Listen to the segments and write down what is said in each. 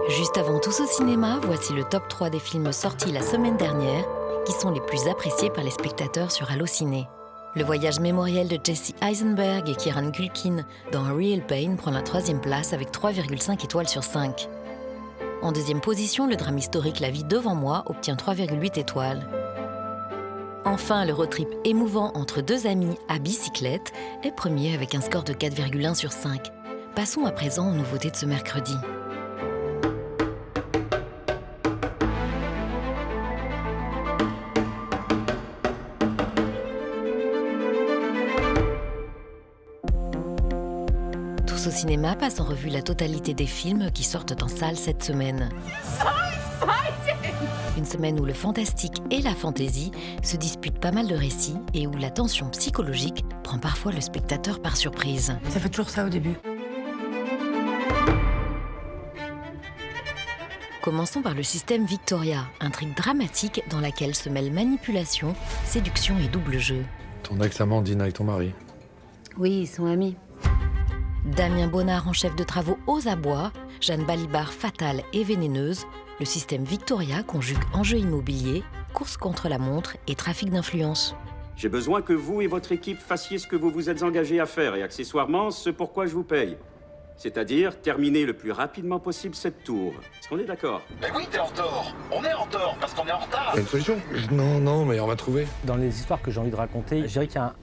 Juste avant Tous au cinéma, voici le top 3 des films sortis la semaine dernière qui sont les plus appréciés par les spectateurs sur Allociné. Le voyage mémoriel de Jesse Eisenberg et Kieran Culkin dans A Real Pain prend la 3e place avec 3,5 étoiles sur 5. En 2e position, le drame historique La vie devant moi obtient 3,8 étoiles. Enfin, le road trip émouvant entre deux amis à bicyclette est premier avec un score de 4,1 sur 5. Passons à présent aux nouveautés de ce mercredi. Tous au cinéma passe en revue la totalité des films qui sortent en salle cette semaine. Une semaine où le fantastique et la fantaisie se disputent pas mal de récits et où la tension psychologique prend parfois le spectateur par surprise. Ça fait toujours ça au début. Commençons par le système Victoria, intrigue dramatique dans laquelle se mêlent manipulation, séduction et double jeu. Ton ex-amant dîne avec ton mari. Oui, ils sont amis. Damien Bonnard en chef de travaux aux abois, Jeanne Balibar fatale et vénéneuse, le système Victoria conjugue enjeux immobiliers, course contre la montre et trafic d'influence. J'ai besoin que vous et votre équipe fassiez ce que vous vous êtes engagés à faire et accessoirement ce pour quoi je vous paye. C'est-à-dire terminer le plus rapidement possible cette tour. Est-ce qu'on est d'accord? Mais oui, t'es en tort. On est en tort parce qu'on est en retard. T'as une solution? Non, mais on va trouver. Dans les histoires que j'ai envie de raconter, je dirais qu'il y a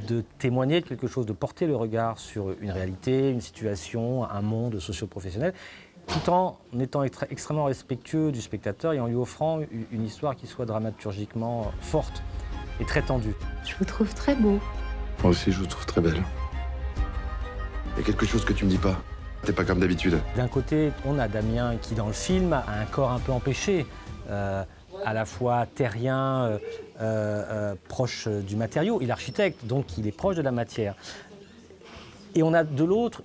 de témoigner de quelque chose, de porter le regard sur une réalité, une situation, un monde socio-professionnel, tout en étant extrêmement respectueux du spectateur et en lui offrant une histoire qui soit dramaturgiquement forte et très tendue. Je vous trouve très beau. Moi aussi, je vous trouve très belle. Il y a quelque chose que tu me dis pas. T'es pas comme d'habitude. D'un côté, on a Damien qui, dans le film, a un corps un peu empêché, à la fois terrien, proche du matériau. Il est architecte, donc il est proche de la matière. Et on a de l'autre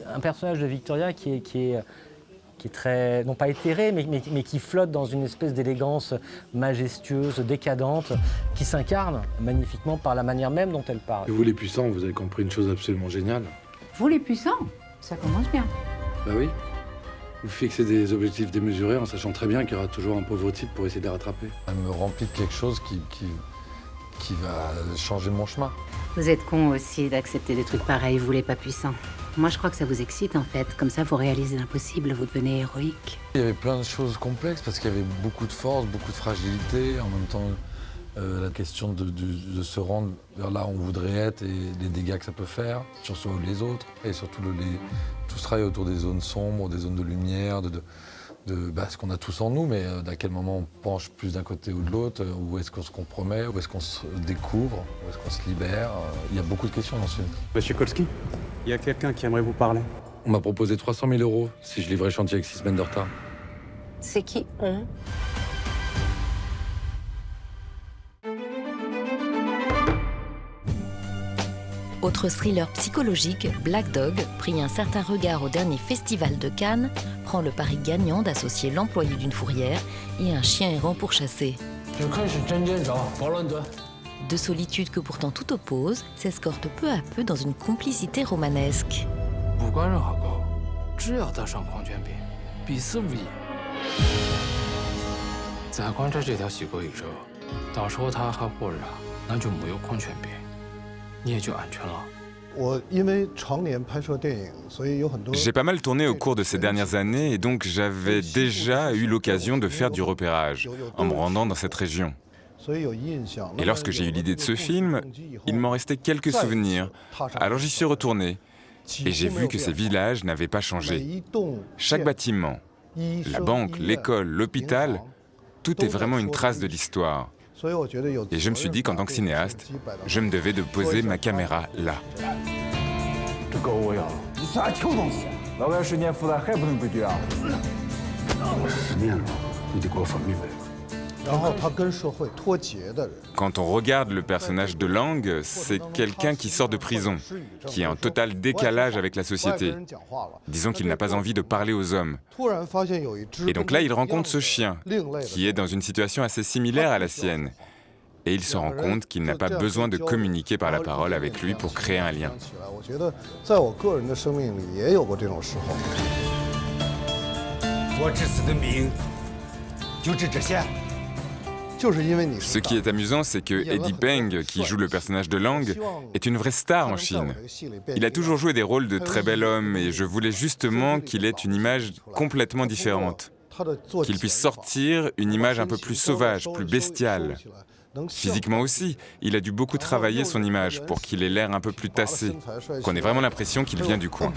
un personnage de Victoria qui est très, non pas éthéré, mais qui flotte dans une espèce d'élégance majestueuse, décadente, qui s'incarne magnifiquement par la manière même dont elle parle. Et vous, les puissants, vous avez compris une chose absolument géniale. Vous les puissants, ça commence bien. Bah oui. Vous fixez des objectifs démesurés en sachant très bien qu'il y aura toujours un pauvre type pour essayer de les rattraper. Elle me remplit de quelque chose qui va changer mon chemin. Vous êtes con aussi d'accepter des trucs pareils, vous les pas puissants. Moi, je crois que ça vous excite, en fait. Comme ça, vous réalisez l'impossible, vous devenez héroïque. Il y avait plein de choses complexes parce qu'il y avait beaucoup de force, beaucoup de fragilité. En même temps, la question de se rendre vers là où on voudrait être et les dégâts que ça peut faire sur soi ou les autres. Et surtout, tout ce travail autour des zones sombres, des zones de lumière, ce qu'on a tous en nous, mais à quel moment on penche plus d'un côté ou de l'autre, où est-ce qu'on se compromet, où est-ce qu'on se découvre, où est-ce qu'on se libère. Il y a beaucoup de questions dans ce film. Monsieur Kolski, il y a quelqu'un qui aimerait vous parler. On m'a proposé 300 000 € si je livrais le chantier avec 6 semaines de retard. C'est qui on? Autre thriller psychologique, Black Dog, pris un certain regard au dernier festival de Cannes, prend le pari gagnant d'associer l'employé d'une fourrière et un chien errant pourchassé. Deux solitudes que pourtant tout oppose s'escortent peu à peu dans une complicité romanesque. J'ai pas mal tourné au cours de ces dernières années et donc j'avais déjà eu l'occasion de faire du repérage en me rendant dans cette région. Et lorsque j'ai eu l'idée de ce film, il m'en restait quelques souvenirs. Alors j'y suis retourné et j'ai vu que ces villages n'avaient pas changé. Chaque bâtiment, la banque, l'école, l'hôpital, tout est vraiment une trace de l'histoire. Et je me suis dit qu'en tant que cinéaste, je me devais de poser ma caméra là. Quand on regarde le personnage de Lang, c'est quelqu'un qui sort de prison, qui est en total décalage avec la société. Disons qu'il n'a pas envie de parler aux hommes. Et donc là, il rencontre ce chien, qui est dans une situation assez similaire à la sienne. Et il se rend compte qu'il n'a pas besoin de communiquer par la parole avec lui pour créer un lien. Ce qui est amusant, c'est que Eddie Peng, qui joue le personnage de Lang, est une vraie star en Chine. Il a toujours joué des rôles de très bel homme et je voulais justement qu'il ait une image complètement différente. Qu'il puisse sortir une image un peu plus sauvage, plus bestiale. Physiquement aussi, il a dû beaucoup travailler son image pour qu'il ait l'air un peu plus tassé, qu'on ait vraiment l'impression qu'il vient du coin.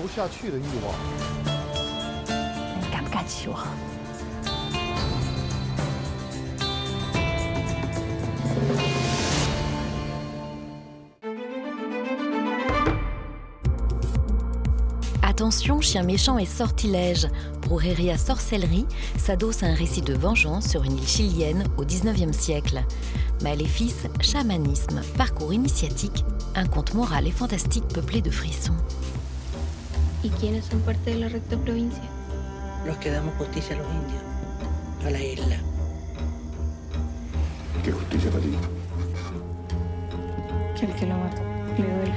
Attention, chien méchant et sortilège. Brujeria sorcellerie s'adosse à un récit de vengeance sur une île chilienne au XIXe siècle. Maléfice, chamanisme, parcours initiatique, un conte moral et fantastique peuplé de frissons. ¿Y quiénes son parte de la recta provincia? Los que damos justicia a los indios, a la isla. ¿Qué justicia para ti? Que el que lo mató le duele.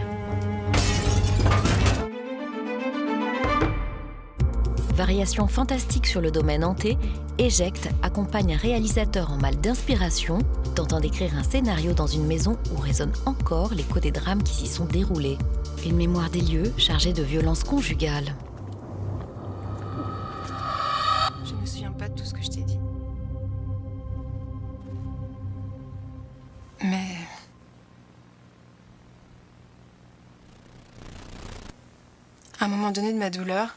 Variation fantastique sur le domaine hanté, Éjecte accompagne un réalisateur en mal d'inspiration, tentant d'écrire un scénario dans une maison où résonnent encore l'écho des drames qui s'y sont déroulés. Une mémoire des lieux chargée de violences conjugales. Je me souviens pas de tout ce que je t'ai dit. Mais... à un moment donné de ma douleur,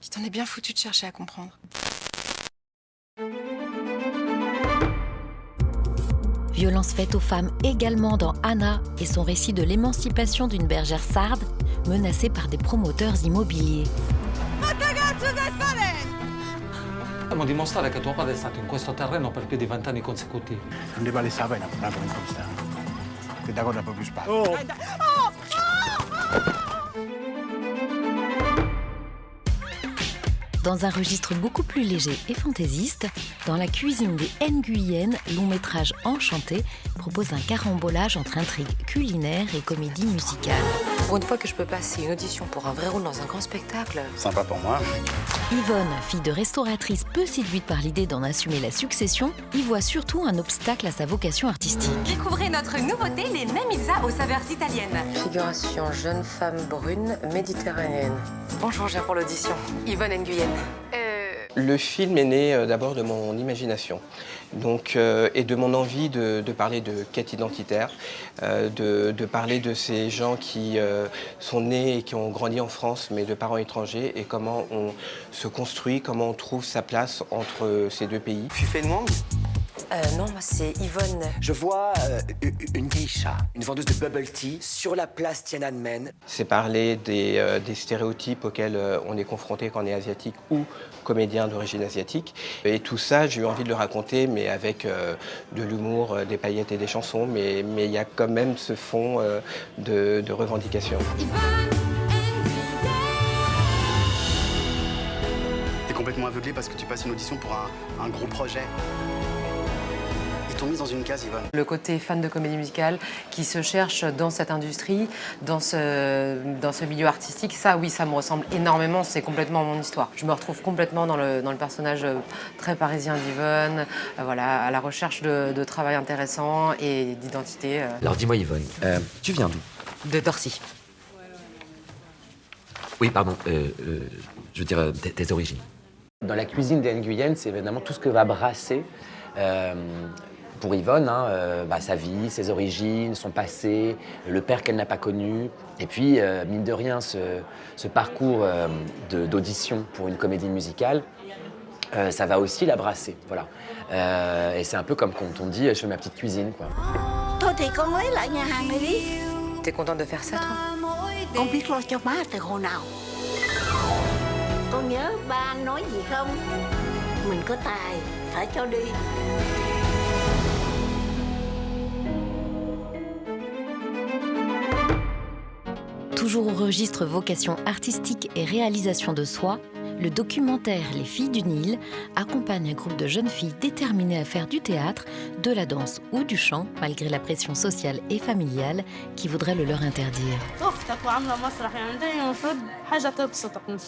il t'en est bien foutu de chercher à comprendre. Violence faite aux femmes également dans Anna et son récit de l'émancipation d'une bergère sarde menacée par des promoteurs immobiliers. Dobbiamo dimostrare che tuo padre è stato in questo terreno per più di 20 anni consecutivi. Non ne vale la pena per un commissario. Che da cosa proprio sparo. Dans un registre beaucoup plus léger et fantaisiste, Dans la cuisine des Nguyen, long métrage enchanté propose un carambolage entre intrigue culinaire et comédie musicale. Pour une fois que je peux passer une audition pour un vrai rôle dans un grand spectacle. Sympa pour moi. Yvonne, fille de restauratrice peu séduite par l'idée d'en assumer la succession, y voit surtout un obstacle à sa vocation artistique. Découvrez notre nouveauté, les Memizza aux saveurs italiennes. Figuration jeune femme brune méditerranéenne. Bonjour, je viens pour l'audition. Yvonne Nguyen. Le film est né d'abord de mon imagination, donc, et de mon envie de parler de quête identitaire, de parler de ces gens qui sont nés et qui ont grandi en France, mais de parents étrangers, et comment on se construit, comment on trouve sa place entre ces deux pays. Fufeng Wang ? Non, moi c'est Yvonne. Je vois une geisha, une vendeuse de bubble tea, sur la place Tiananmen. C'est parler des stéréotypes auxquels on est confronté quand on est asiatique ou comédien d'origine asiatique. Et tout ça, j'ai eu envie de le raconter, mais avec de l'humour, des paillettes et des chansons, mais il y a quand même ce fond de revendication. T'es complètement aveuglé parce que tu passes une audition pour un gros projet. Ils t'ont mis dans une case, Yvonne. Le côté fan de comédie musicale qui se cherche dans cette industrie, dans ce milieu artistique, ça oui, ça me ressemble énormément, c'est complètement mon histoire. Je me retrouve complètement dans le personnage très parisien d'Yvonne, voilà, à la recherche de travail intéressant et d'identité. Alors dis-moi Yvonne, tu viens d'où? De Dorcy. Oui, pardon, je veux dire tes origines. Dans la cuisine des Nguyen, c'est évidemment tout ce que va brasser pour Yvonne, sa vie, ses origines, son passé, le père qu'elle n'a pas connu. Et puis, mine de rien, ce parcours d'audition pour une comédie musicale, ça va aussi la brasser. Voilà. Et c'est un peu comme quand on dit « je fais ma petite cuisine ». T'es contente de faire ça, toi? Con biết lo cho má từ hồi nào? Con nhớ ba anh nói gì không? Mình có tài, phải cho đi. Toujours au registre vocation artistique et réalisation de soi, le documentaire Les filles du Nil accompagne un groupe de jeunes filles déterminées à faire du théâtre, de la danse ou du chant, malgré la pression sociale et familiale qui voudrait le leur interdire. أختك وعاملة مسرح يعني ده المفروض حاجة تبسطك مش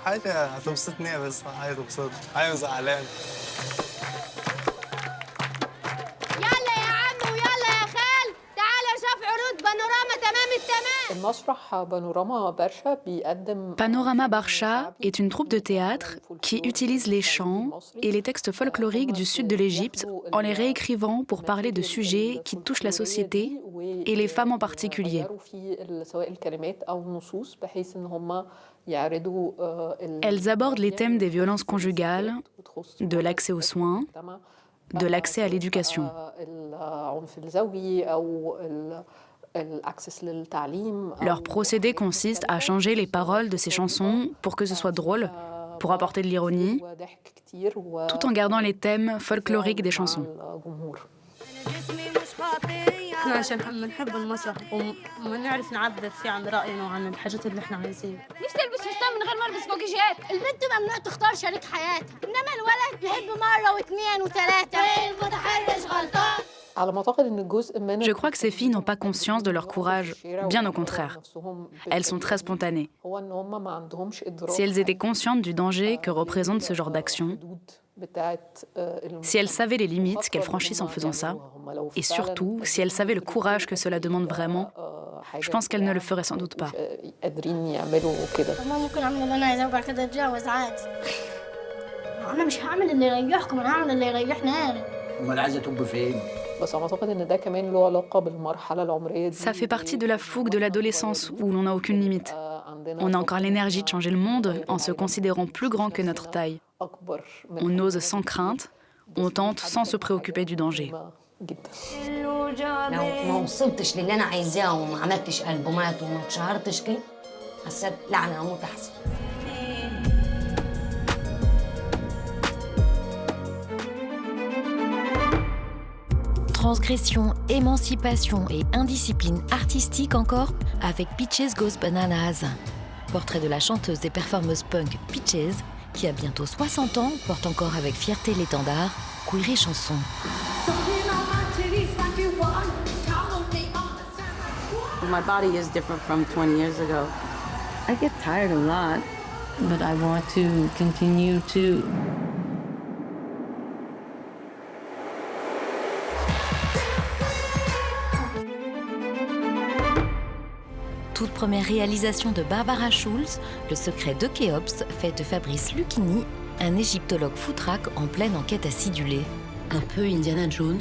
حاجة هتبسطني بس حاجة تبسطني حاجة زعلان Panorama Barsha est une troupe de théâtre qui utilise les chants et les textes folkloriques du sud de l'Égypte en les réécrivant pour parler de sujets qui touchent la société et les femmes en particulier. Elles abordent les thèmes des violences conjugales, de l'accès aux soins, de l'accès à l'éducation. Leur procédé consiste à changer les paroles de ces chansons pour que ce soit drôle, pour apporter de l'ironie, tout en gardant les thèmes folkloriques des chansons. احنا عشان بنحب المسرح ونعرف نعبر فيه عن رأينا وعن الحاجات اللي احنا عايزينها. نفسي البس فستان من غير ما البس بوكيجات. البنت ممنوع تختار شريك حياتها، انما الولد يحب مرة واثنين وثلاثة. المتحرش غلطان. Je crois que ces filles n'ont pas conscience de leur courage, bien au contraire. Elles sont très spontanées. Si elles étaient conscientes du danger que représente ce genre d'action, si elles savaient les limites qu'elles franchissent en faisant ça, et surtout si elles savaient le courage que cela demande vraiment, je pense qu'elles ne le feraient sans doute pas. Ça fait partie de la fougue de l'adolescence où l'on n'a aucune limite. On a encore l'énergie de changer le monde en se considérant plus grand que notre taille. On ose sans crainte, on tente sans se préoccuper du danger. Transgression, émancipation et indiscipline artistique encore avec Peaches Goes Bananas. Portrait de la chanteuse et performeuse punk Peaches, qui a bientôt 60 ans, porte encore avec fierté l'étendard Queer et chanson. My body is different from 20 years ago. I get tired a lot, but I want to continue to. Toute première réalisation de Barbara Schulz, Le secret de Khéops, fait de Fabrice Lucchini, un égyptologue foutraque en pleine enquête acidulée. Un peu Indiana Jones.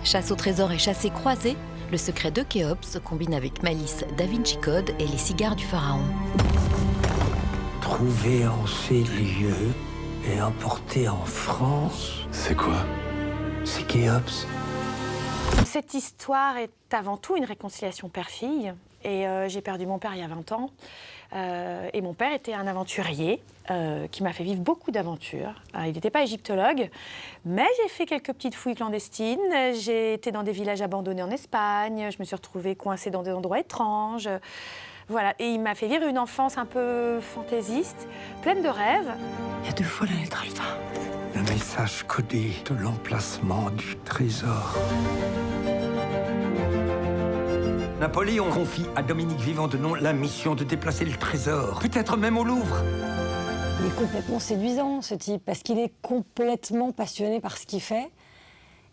Chasse au trésor et chassé croisé, Le secret de Khéops combine avec malice Da Vinci Code et les cigares du pharaon. Trouvé en ces lieux et importé en France. C'est quoi? C'est Khéops. Cette histoire est avant tout une réconciliation père-fille. Et j'ai perdu mon père il y a 20 ans. Et mon père était un aventurier qui m'a fait vivre beaucoup d'aventures. Il n'était pas égyptologue, mais j'ai fait quelques petites fouilles clandestines. J'ai été dans des villages abandonnés en Espagne. Je me suis retrouvée coincée dans des endroits étranges. Voilà. Et il m'a fait vivre une enfance un peu fantaisiste, pleine de rêves. Il y a 2 fois la lettre alpha. Le message codé de l'emplacement du trésor. Napoléon confie à Dominique Vivant-Denon la mission de déplacer le trésor, peut-être même au Louvre. Il est complètement séduisant, ce type, parce qu'il est complètement passionné par ce qu'il fait.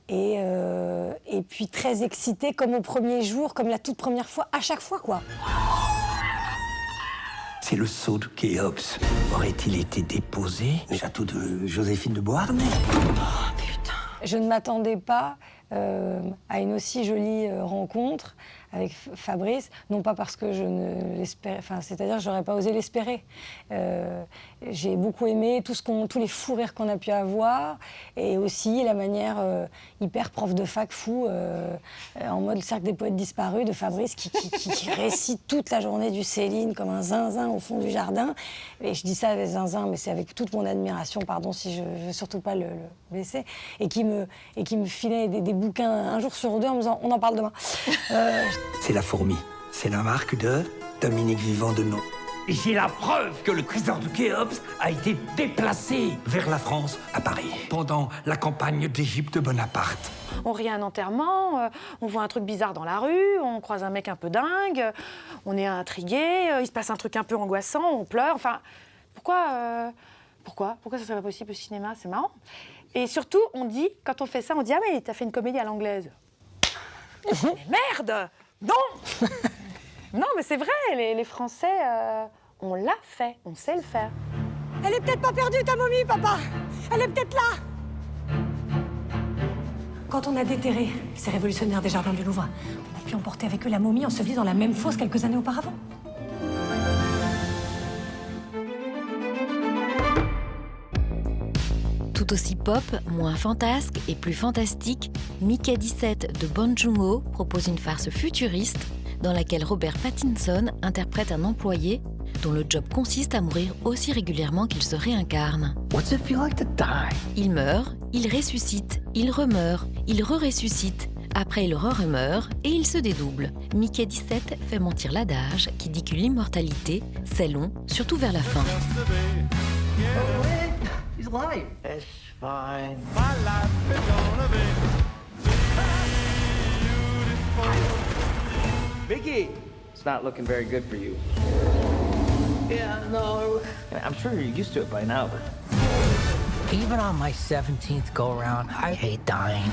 Et puis très excité, comme au premier jour, comme la toute première fois, à chaque fois, quoi. C'est le sceau de Khéops. Aurait-il été déposé au château de Joséphine de Beauharnais? Oh, putain. Je ne m'attendais pas à une aussi jolie rencontre avec Fabrice, non pas parce que je ne l'espérais, enfin, c'est-à-dire que j'aurais pas osé l'espérer. J'ai beaucoup aimé tous les fous rires qu'on a pu avoir, et aussi la manière hyper prof de fac fou, en mode cercle des poètes disparus de Fabrice, qui récite toute la journée du Céline comme un zinzin au fond du jardin. Et je dis ça avec zinzin, mais c'est avec toute mon admiration, pardon si je veux surtout pas le blesser, et qui me filait des bouquins un jour sur 2 en me disant on en parle demain. C'est la fourmi. C'est la marque de Dominique Vivant-Denon. J'ai la preuve que le trésor de Khéops a été déplacé vers la France à Paris pendant la campagne d'Égypte de Bonaparte. On rit à un enterrement, on voit un truc bizarre dans la rue, on croise un mec un peu dingue, on est intrigué, il se passe un truc un peu angoissant, on pleure. Enfin, pourquoi ça serait pas possible au cinéma? C'est marrant. Et surtout, on dit, quand on fait ça, on dit « Ah mais t'as fait une comédie à l'anglaise ». Mais merde! Non! Non, mais c'est vrai, les Français, on l'a fait, on sait le faire. Elle est peut-être pas perdue, ta momie, papa. Elle est peut-être là. Quand on a déterré ces révolutionnaires des Jardins du Louvre, on a pu emporter avec eux la momie ensevelie dans la même fosse quelques années auparavant. Tout aussi pop, moins fantasque et plus fantastique, Mickey 17 de Bong Joon-ho propose une farce futuriste dans laquelle Robert Pattinson interprète un employé dont le job consiste à mourir aussi régulièrement qu'il se réincarne. What's it feel like to die? Il meurt, il ressuscite, il remeurt, il re-ressuscite, après il re-remeurt et il se dédouble. Mickey 17 fait mentir l'adage qui dit que l'immortalité, c'est long, surtout vers la fin. He's alive. It's fine. My life is gonna be Vicky, it's not looking very good for you. Yeah, no. I'm sure you're used to it by now, but even on my 17th go-around, I hate dying.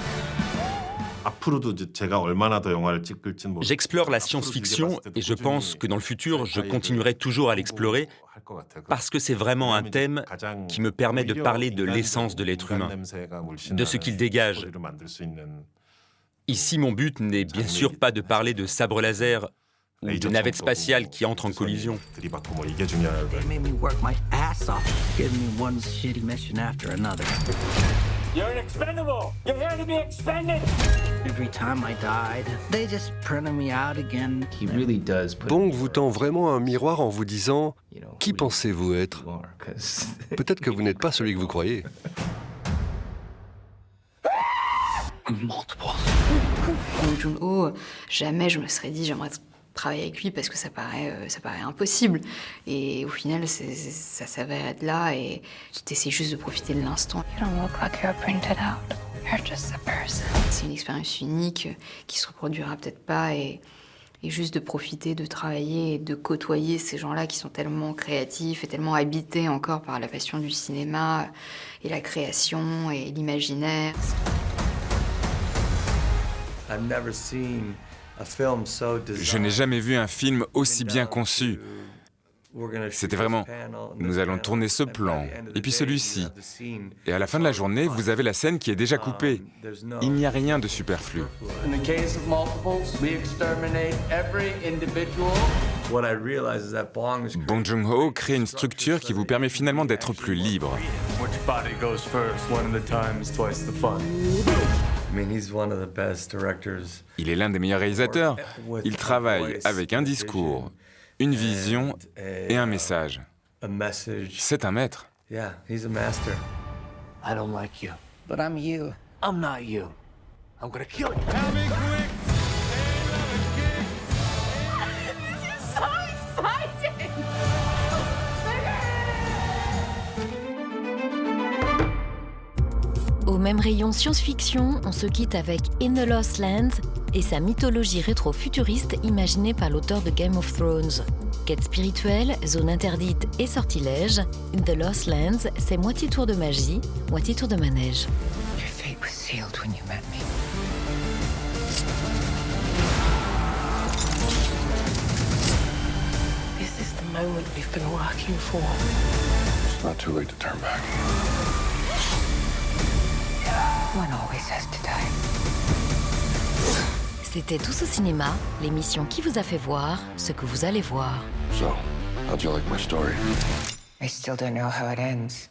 J'explore la science-fiction et je pense que dans le futur, je continuerai toujours à l'explorer parce que c'est vraiment un thème qui me permet de parler de l'essence de l'être humain, de ce qu'il dégage. Ici, mon but n'est bien sûr pas de parler de sabre laser ou de navettes spatiales qui entrent en collision. They made me work my ass off, giving me one shitty mission after another. You're expendable! You're here to be expended! Every time I died, they just printed me out again. He really does put Bong vous tend vraiment un miroir en vous disant « Qui pensez-vous être ?» Peut-être que vous n'êtes pas celui que vous croyez. Bong Joon-ho, jamais je me serais dit j'aimerais travailler avec lui parce que ça paraît impossible. Et au final, ça s'avère être là et tu essaies juste de profiter de l'instant. You don't look like you're printed out. You're just a person. C'est une expérience unique qui se reproduira peut-être pas et juste de profiter, de travailler et de côtoyer ces gens-là qui sont tellement créatifs et tellement habités encore par la passion du cinéma et la création et l'imaginaire. I've never seen a film so designed. Je n'ai jamais vu un film aussi bien conçu. C'était vraiment, nous allons tourner ce plan, et puis celui-ci. Et à la fin de la journée, vous avez la scène qui est déjà coupée. Il n'y a rien de superflu. In the case of multiples, we exterminate every individual. What I realize is that Bong Joon-ho crée une structure qui vous permet finalement d'être plus libre. Which body goes first? One at a time is twice the fun. I mean, he's one of the best directors. Il est l'un des meilleurs réalisateurs. Il travaille avec un discours, une vision et un message. C'est un maître. Yeah, he's a master. I don't like you, but I'm you. I'm not you. I'm gonna kill you. This is so exciting! Au même rayon science-fiction, on se quitte avec In the Lost Lands et sa mythologie rétro-futuriste imaginée par l'auteur de Game of Thrones. Quête spirituelle, zone interdite et sortilège, In the Lost Lands, c'est moitié tour de magie, moitié tour de manège. Your fate was sealed when you met me. This is the moment we've been working for. It's not too late to turn back. One always has to die. C'était Tous au cinéma, l'émission qui vous a fait voir ce que vous allez voir. So, how'd you like my story? I still don't know how it ends.